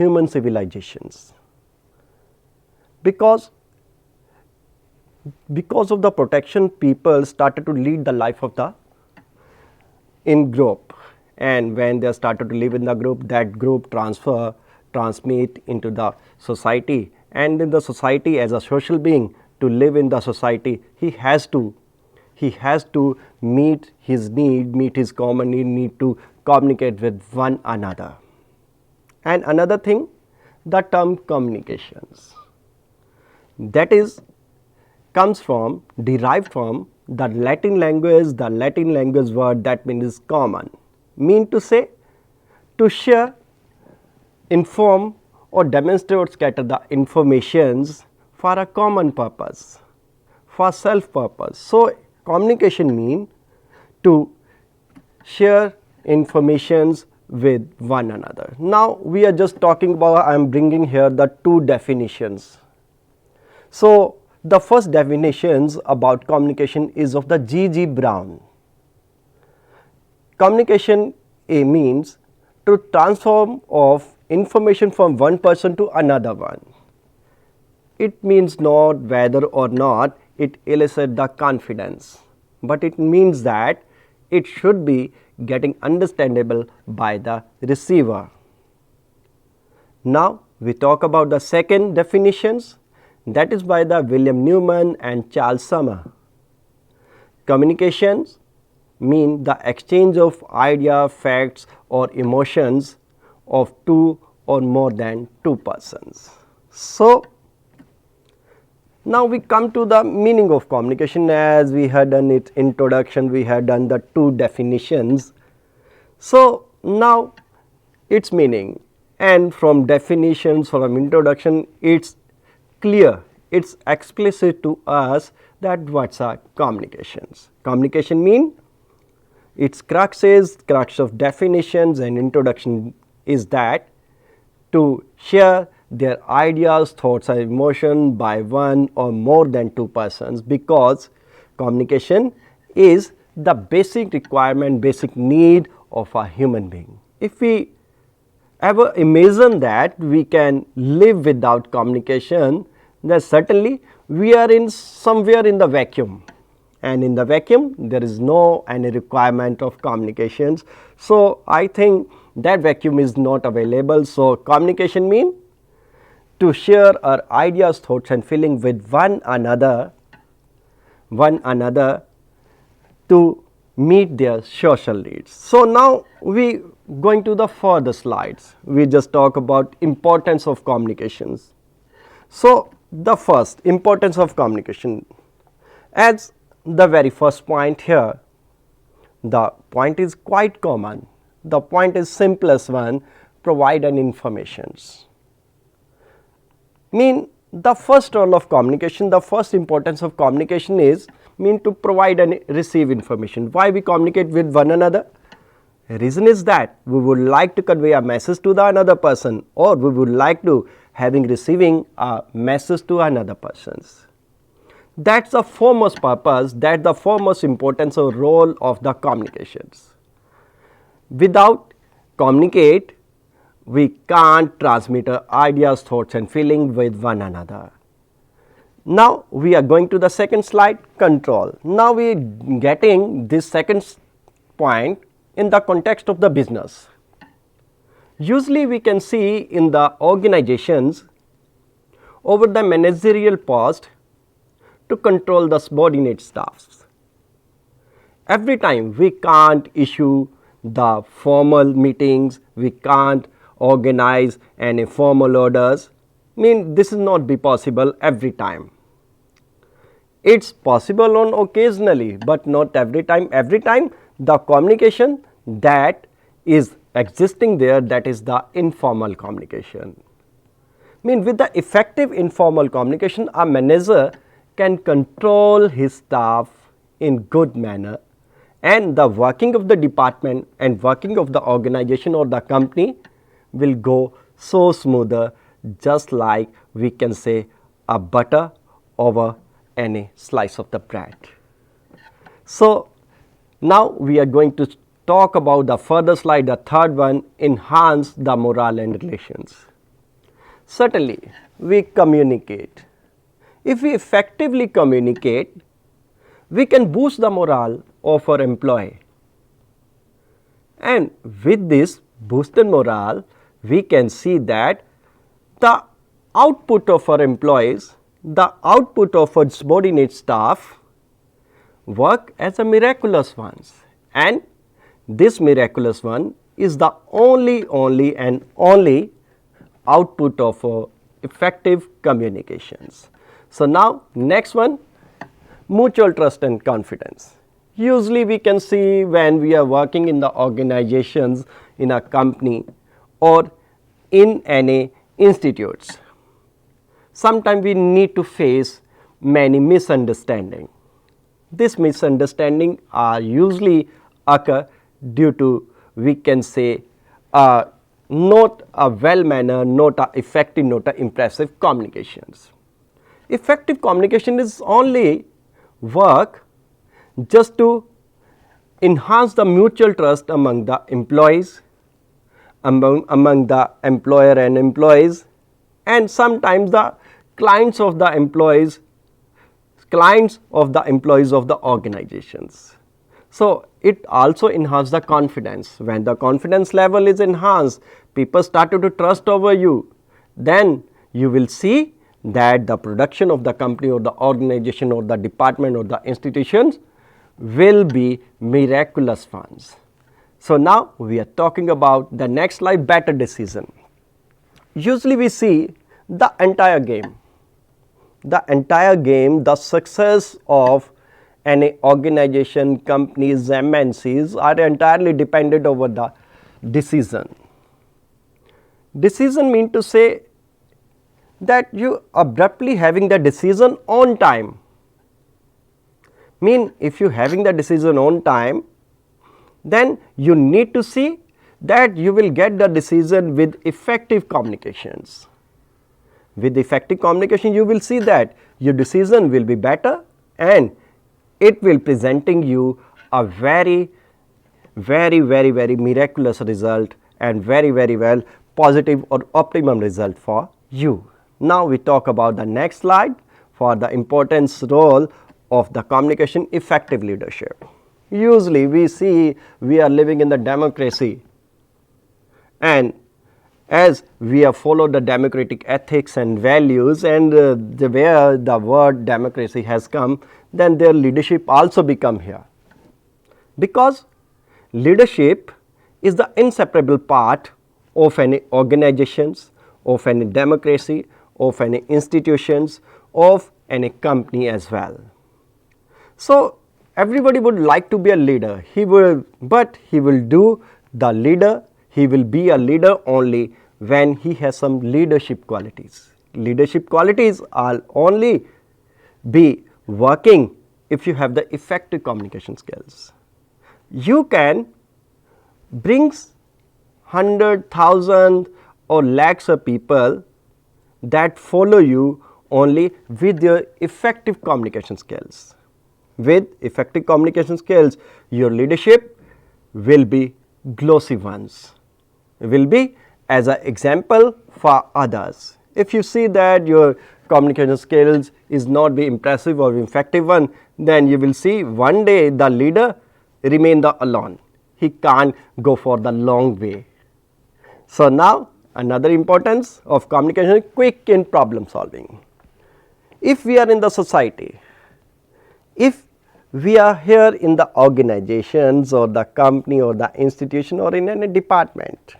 human civilizations. Because of the protection, people started to lead the life of the in group, and when they started to live in the group, that group transmit into the society, and in the society, as a social being, to live in the society, he has to meet his need, meet his common need to communicate with one another. And another thing, the term communications, that is derived from the Latin language word that means common, mean to say to share, inform or demonstrate or scatter the informations for a common purpose, for self purpose. So, communication mean to share informations with one another. Now, we are just talking about, I am bringing here the two definitions. So, the first definitions about communication is of the G. Brown. Communication means to transform of information from one person to another one. It means not whether or not it elicits the confidence, but it means that it should be getting understandable by the receiver. Now, we talk about the second definitions, that is by the William Newman and Charles Summer. Communications mean the exchange of idea, facts or emotions of two or more than two persons. So, now we come to the meaning of communication. As we had done its introduction, we had done the two definitions. So, now its meaning, and from definitions, from introduction, it's clear, it's explicit to us that what's are communications. Communication mean its crux of definitions and introduction is that to share their ideas, thoughts and emotion by one or more than two persons, because communication is the basic requirement, basic need of a human being. If we ever imagine that we can live without communication, then certainly we are in somewhere in the vacuum, and in the vacuum there is no any requirement of communications. So, I think that vacuum is not available. So, communication mean to share our ideas, thoughts and feelings with one another to meet their social needs. So, now we going to the further slides, we just talk about importance of communications. So, the first importance of communication, as the very first point here, the point is quite common, the point is simplest one, provide an informations. Mean the first role of communication, the first importance of communication is mean to provide and receive information. Why we communicate with one another? The reason is that we would like to convey a message to the another person, or we would like to receiving a message to another persons. That's the foremost purpose, that's the foremost importance or role of the communications. Without communicate, we can't transmit our ideas, thoughts and feelings with one another. Now, we are going to the second slide, control. Now, we are getting this second point in the context of the business. Usually, we can see in the organizations over the managerial post to control the subordinate staffs. Every time we can't issue the formal meetings, we can't organize any formal orders, mean this is not be possible every time. It's possible on occasionally, but not every time. Every time the communication that is existing there, that is the informal communication. Mean with the effective informal communication, a manager can control his staff in good manner, and the working of the department and working of the organization or the company will go so smoother, just like we can say a butter over any slice of the bread. So, now we are going to talk about the further slide, the third one, enhance the morale and relations. Certainly, we communicate. If we effectively communicate, we can boost the morale of our employee. And with this boosted morale, we can see that the output of our employees, the output of our subordinate staff work as a miraculous ones, and this miraculous one is the only and only output of effective communications. So now next one, mutual trust and confidence. Usually we can see when we are working in the organizations, in a company or in any institutes, sometimes we need to face many misunderstandings. These misunderstandings are usually occur due to, we can say, not a well mannered, not a effective, not a impressive communications. Effective communication is only work just to enhance the mutual trust among the employees, among the employer and employees, and sometimes the clients of the employees of the organizations. So it also enhances the confidence. When the confidence level is enhanced, people started to trust over you, then you will see that the production of the company or the organization or the department or the institutions will be miraculous ones. So now we are talking about the next slide, better decision. Usually we see the entire game, the success of any organization, companies, MNCs are entirely dependent over the decision. Decision means to say that you abruptly having the decision on time. Mean if you having the decision on time, then you need to see that you will get the decision with effective communications. With effective communication, you will see that your decision will be better and it will presenting you a very miraculous result and very well positive or optimum result for you. Now we talk about the next slide for the importance role of the communication effective leadership. Usually we see we are living in the democracy, and as we have followed the democratic ethics and values, and where the word democracy has come, then their leadership also become here, because leadership is the inseparable part of any organizations, of any democracy, of any institutions, of any company as well. So everybody would like to be a leader, but he will do the leader, he will be a leader only when he has some leadership qualities. Leadership qualities are only be working if you have the effective communication skills. You can bring 100,000 or lakhs of people that follow you only with your effective communication skills. With effective communication skills, your leadership will be glossy ones, will be as an example for others. If you see that your communication skills is not be impressive or effective one, then you will see one day the leader remain the alone. He can't go for the long way. So now another importance of communication is quick in problem solving. If we are in the society, if we are here in the organizations or the company or the institution or in any department,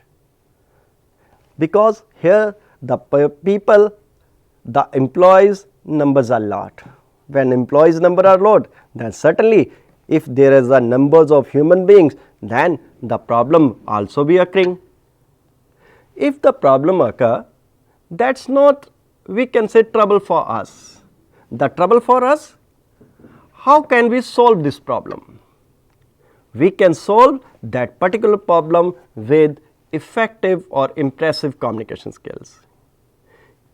because here the people, the employees numbers are lot. When employees number are lot, then certainly if there is a numbers of human beings, then the problem also be occurring. If the problem occur, that's not, we can say, trouble for us. The trouble for us, how can we solve this problem? We can solve that particular problem with effective or impressive communication skills.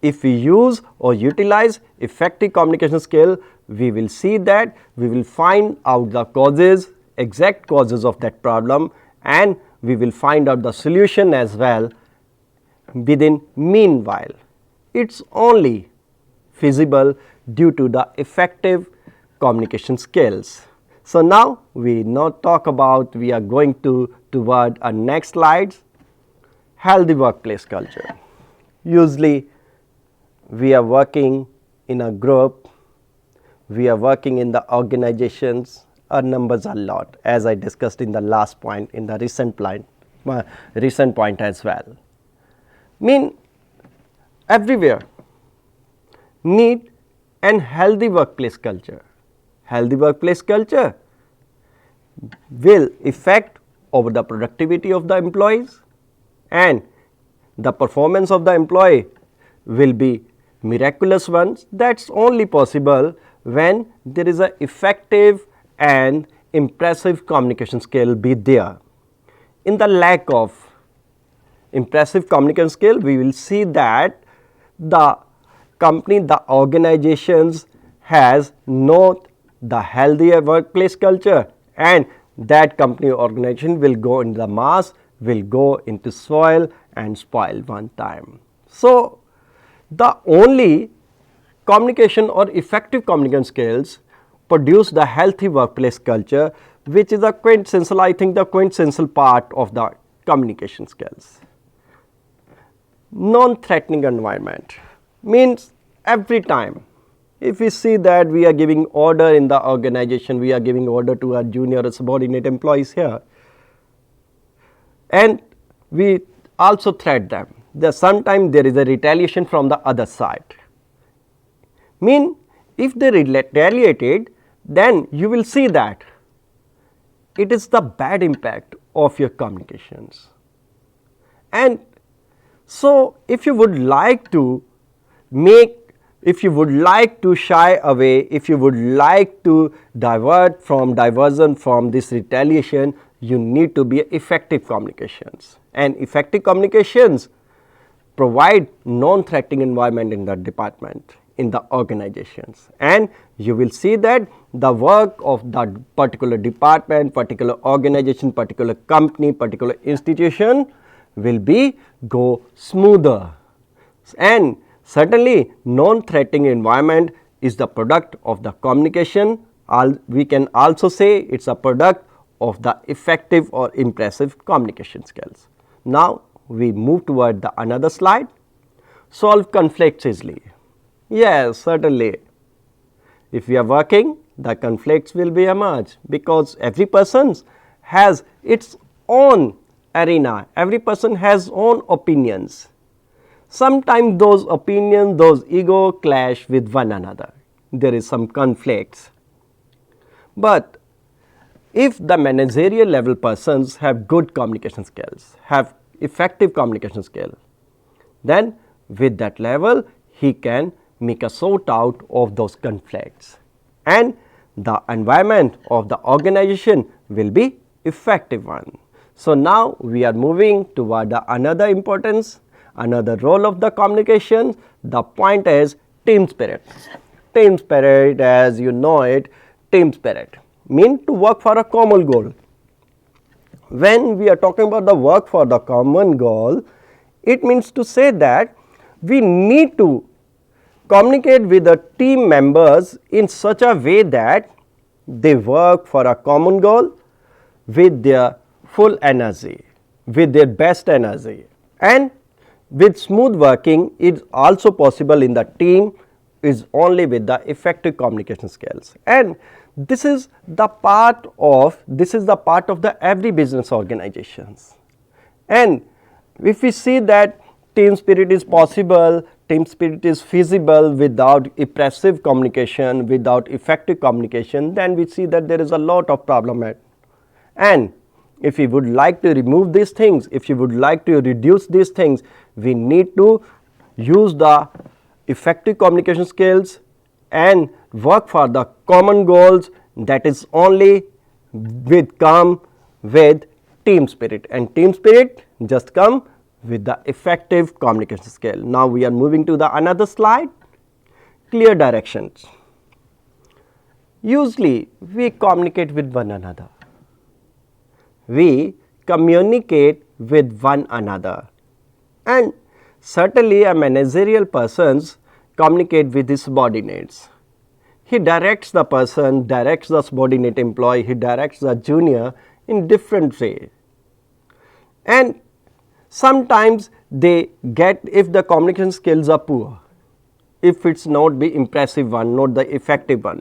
If we use or utilize effective communication skill, we will see that we will find out the causes, exact causes of that problem, and we will find out the solution as well within meanwhile. it's only feasible due to the effective communication skills. So now we are going toward our next slides, healthy workplace culture. Usually we are working in a group, we are working in the organizations, our numbers are lot, as I discussed in the last point, in the recent point as well. Everywhere need an healthy workplace culture. Healthy workplace culture will affect over the productivity of the employees, and the performance of the employee will be miraculous ones. That's only possible when there is an effective and impressive communication skill be there. In the lack of impressive communication skill, we will see that the company, the organizations has not the healthier workplace culture, and that company organization will go into the mass, will go into soil and spoil one time. So the only communication or effective communication skills produce the healthy workplace culture, which is a quintessential, I think the quintessential part of the communication skills. Non-threatening environment means every time if we see that we are giving order in the organization, we are giving order to our junior or subordinate employees here, and we also threat them, sometimes there is a retaliation from the other side. If they retaliated, then you will see that it is the bad impact of your communications. And so if you would like to shy away, if you would like to diversion from this retaliation, you need to be effective communications, and effective communications provide non-threatening environment in the department, in the organizations, and you will see that the work of that particular department, particular organization, particular company, particular institution will be go smoother. And certainly non-threatening environment is the product of the communication. We can also say it's a product of the effective or impressive communication skills. Now we move toward the another slide, solve conflicts easily. Yes, certainly if we are working, the conflicts will be emerged, because every person has its own arena, every person has own opinions. Sometimes those opinions, those ego clash with one another, there is some conflicts. But if the managerial level persons have good communication skills, have effective communication skill, then with that level he can make a sort out of those conflicts, and the environment of the organization will be effective one. So now we are moving toward another importance, another role of the communication. The point is team spirit. Team spirit, as you know it, team spirit mean to work for a common goal. When we are talking about the work for the common goal, it means to say that we need to communicate with the team members in such a way that they work for a common goal with their full energy, with their best energy, and with smooth working is also possible in the team is only with the effective communication skills. And this is the part of the every business organizations. And if we see that team spirit is possible, team spirit is feasible without impressive communication, without effective communication, then we see that there is a lot of problem. And if we would like to remove these things, if you would like to reduce these things, we need to use the effective communication skills and work for the common goals. That is only come with team spirit, and team spirit just come with the effective communication skill. Now we are moving to the another slide, clear directions. Usually we communicate with one another. We communicate with one another, and certainly a managerial persons communicate with his subordinates. He directs the person, directs the subordinate employee, he directs the junior in different way. And sometimes they get, if the communication skills are poor, if it's not the impressive one, not the effective one,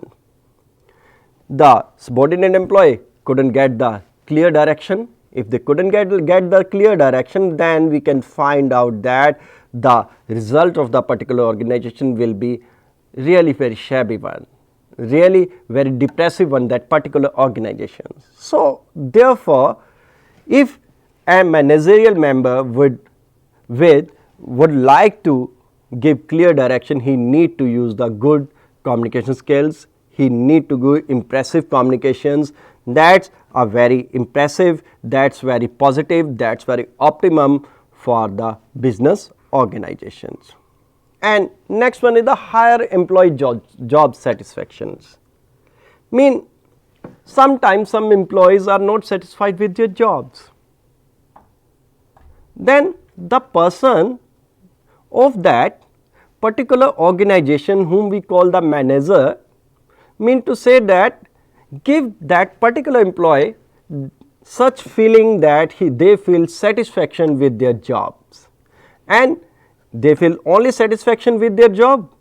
the subordinate employee couldn't get the clear direction. If they couldn't get the clear direction, then we can find out that the result of the particular organization will be really very shabby one, really very depressive one, that particular organization. So therefore, if a managerial member would like to give clear direction, he need to use the good communication skills, he need to do impressive communications. That's a very impressive, that's very positive, that's very optimum for the business organizations. And next one is the higher employee job satisfactions. Mean sometimes some employees are not satisfied with their jobs. Then the person of that particular organization, whom we call the manager, mean to say that give that particular employee such feeling that they feel satisfaction with their jobs, and they feel only satisfaction with their job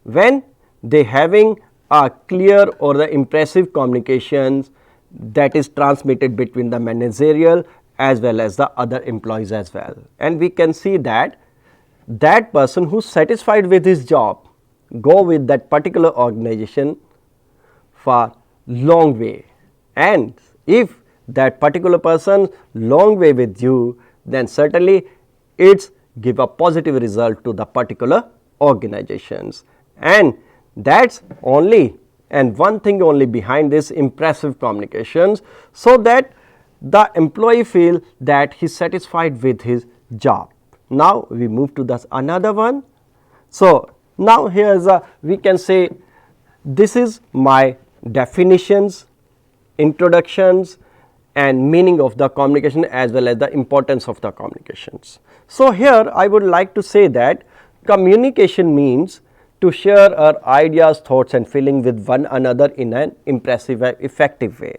when they having a clear or the impressive communications that is transmitted between the managerial as well as the other employees as well. And we can see that that person who is satisfied with his job go with that particular organization for long way, and if that particular person long way with you, then certainly it's give a positive result to the particular organizations. And that's only and one thing only behind this impressive communications, so that the employee feel that he is satisfied with his job. Now we move to this another one. So now here is a, we can say this is my definitions, introductions and meaning of the communication as well as the importance of the communications. So here I would like to say that communication means to share our ideas, thoughts and feelings with one another in an impressive and effective way.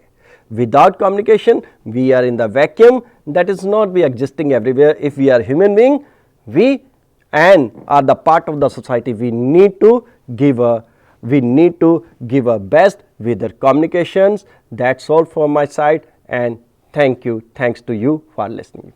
Without communication, we are in the vacuum, that is not be existing everywhere. If we are human being, we and are the part of the society, we need to give our best with the communications. That's all from my side, and thank you. Thanks to you for listening.